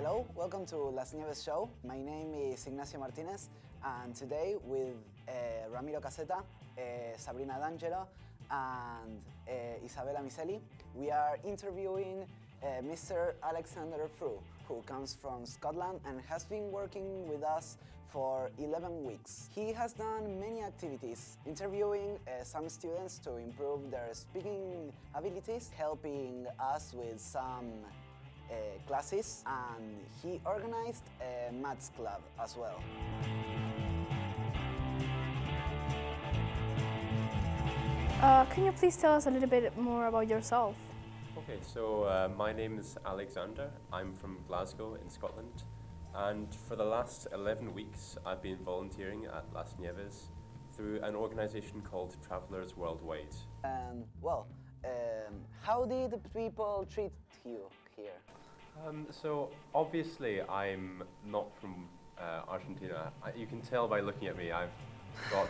Hello, welcome to Las Nieves show. My name is Ignacio Martinez, and today with Ramiro Caseta, Sabrina D'Angelo, and Isabella Miseli, we are interviewing Mr. Alexander Früh, who comes from Scotland and has been working with us for 11 weeks. He has done many activities, interviewing some students to improve their speaking abilities, helping us with some classes, and he organized a maths club as well. Can you please tell us a little bit more about yourself? Okay, so my name is Alexander. I'm from Glasgow in Scotland, and for the last 11 weeks I've been volunteering at Las Nieves through an organisation called Travellers Worldwide. And well, how did the people treat you here? So obviously I'm not from Argentina. You can tell by looking at me. I've got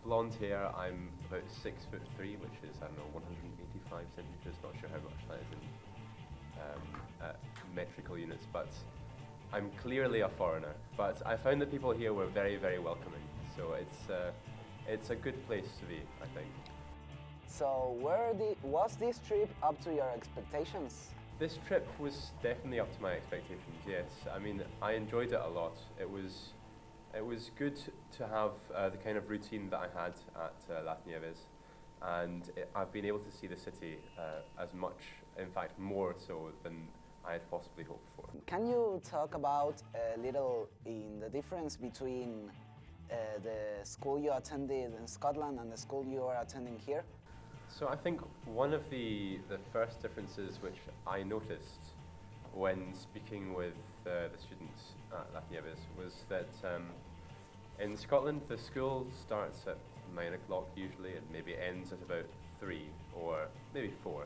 blonde hair. I'm about 6'3", which is, I don't know, 185 centimeters. Not sure how much that is in metrical units, but I'm clearly a foreigner. But I found that people here were very, very welcoming. So it's a good place to be, I think. So was this trip up to your expectations? This trip was definitely up to my expectations, yes. I mean, I enjoyed it a lot. It was good to have the kind of routine that I had at Las Nieves, and I've been able to see the city as much, in fact more so than I had possibly hoped for. Can you talk about a little in the difference between the school you attended in Scotland and the school you are attending here? So I think one of the first differences which I noticed when speaking with the students at Las Nieves was that in Scotland the school starts at 9 o'clock usually and maybe ends at about 3 or maybe 4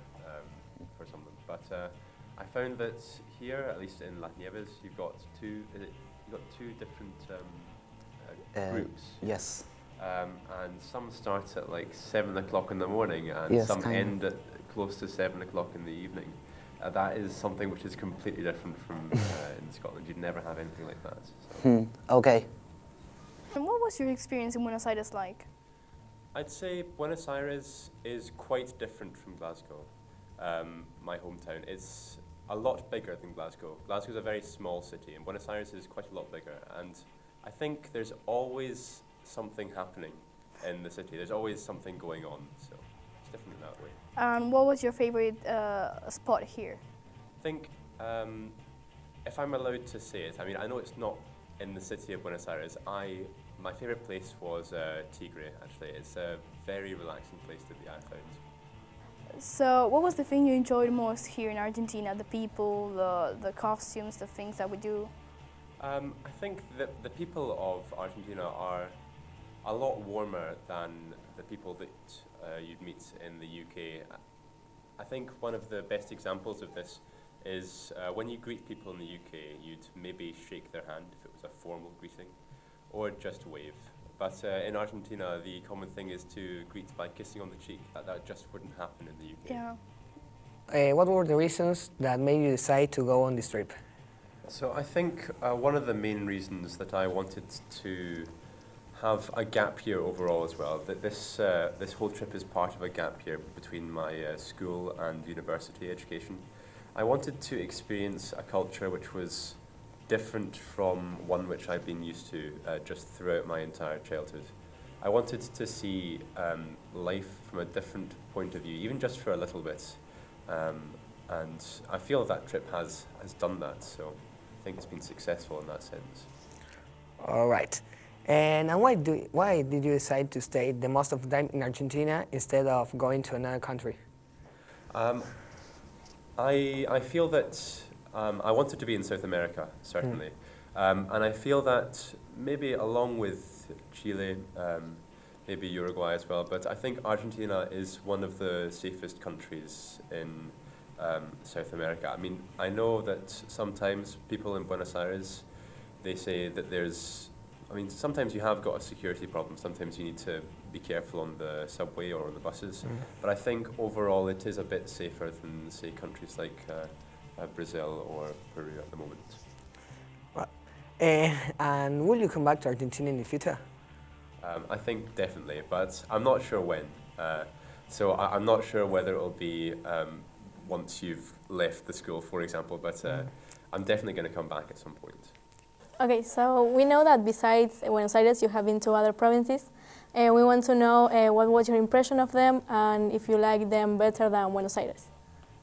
for some of them. But I found that here, at least in Las Nieves, you've got two different groups. Yes. And some start at like 7 o'clock in the morning and yes, some end at close to 7 o'clock in the evening. That is something which is completely different from in Scotland. You'd never have anything like that. So. Okay. And what was your experience in Buenos Aires like? I'd say Buenos Aires is quite different from Glasgow, my hometown. It's a lot bigger than Glasgow. Glasgow's a very small city and Buenos Aires is quite a lot bigger. And I think there's always something happening in the city. There's always something going on, so it's different in that way. And what was your favorite spot here? I think, if I'm allowed to say it, I mean, I know it's not in the city of Buenos Aires. My favorite place was Tigre, actually. It's a very relaxing place to be, I found. So what was the thing you enjoyed most here in Argentina? The people, the costumes, the things that we do? I think that the people of Argentina are a lot warmer than the people that you'd meet in the UK. I think one of the best examples of this is when you greet people in the UK, you'd maybe shake their hand if it was a formal greeting, or just wave. But in Argentina, the common thing is to greet by kissing on the cheek. That just wouldn't happen in the UK. Yeah. What were the reasons that made you decide to go on this trip? So I think one of the main reasons that I wanted to have a gap year overall as well, that this whole trip is part of a gap year between my school and university education. I wanted to experience a culture which was different from one which I've been used to just throughout my entire childhood. I wanted to see life from a different point of view, even just for a little bit. And I feel that trip has done that, so I think it's been successful in that sense. All right. And why did you decide to stay the most of the time in Argentina instead of going to another country? I feel that I wanted to be in South America, certainly. And I feel that maybe along with Chile, maybe Uruguay as well, but I think Argentina is one of the safest countries in South America. I mean, I know that sometimes people in Buenos Aires, they say that sometimes you have got a security problem. Sometimes you need to be careful on the subway or on the buses. But I think overall it is a bit safer than, say, countries like Brazil or Peru at the moment. And will you come back to Argentina in the future? I think definitely, but I'm not sure when. So I'm not sure whether it'll be once you've left the school, for example, but I'm definitely going to come back at some point. Okay, so we know that besides Buenos Aires, you have been to other provinces. We want to know what was your impression of them and if you like them better than Buenos Aires.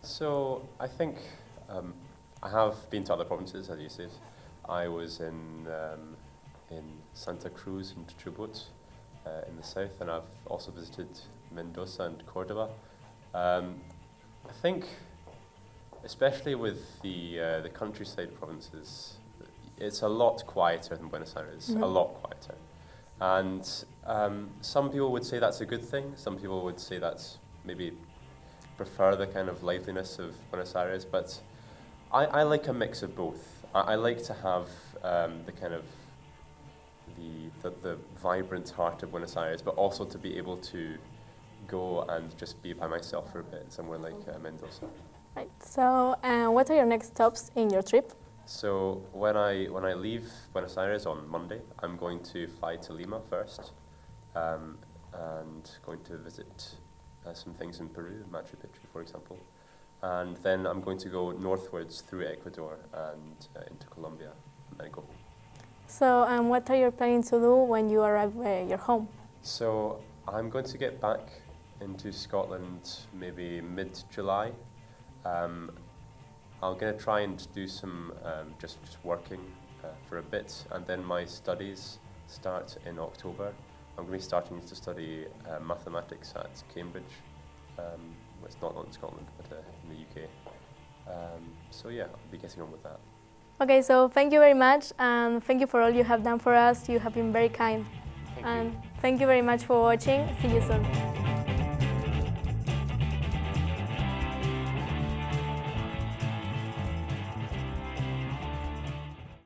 So I think I have been to other provinces, as you said. I was in Santa Cruz and Chubut in the south, and I've also visited Mendoza and Cordoba. I think, especially with the countryside provinces, it's a lot quieter than Buenos Aires, a lot quieter. And some people would say that's a good thing. Some people would say that's maybe prefer the kind of liveliness of Buenos Aires, but I like a mix of both. I like to have the kind of the vibrant heart of Buenos Aires, but also to be able to go and just be by myself for a bit, somewhere like Mendoza. Right. So, what are your next stops in your trip? So when I leave Buenos Aires on Monday, I'm going to fly to Lima first, and going to visit some things in Peru, Machu Picchu, for example. And then I'm going to go northwards through Ecuador and into Colombia, and then go home. So, what are you planning to do when you arrive your home? So I'm going to get back into Scotland maybe mid-July. I'm going to try and do some just working for a bit, and then my studies start in October. I'm going to be starting to study mathematics at Cambridge. It's not in Scotland, but in the UK. So yeah, I'll be getting on with that. Okay, so thank you very much, and thank you for all you have done for us. You have been very kind. Thank and you. thank you very much for watching. See you soon.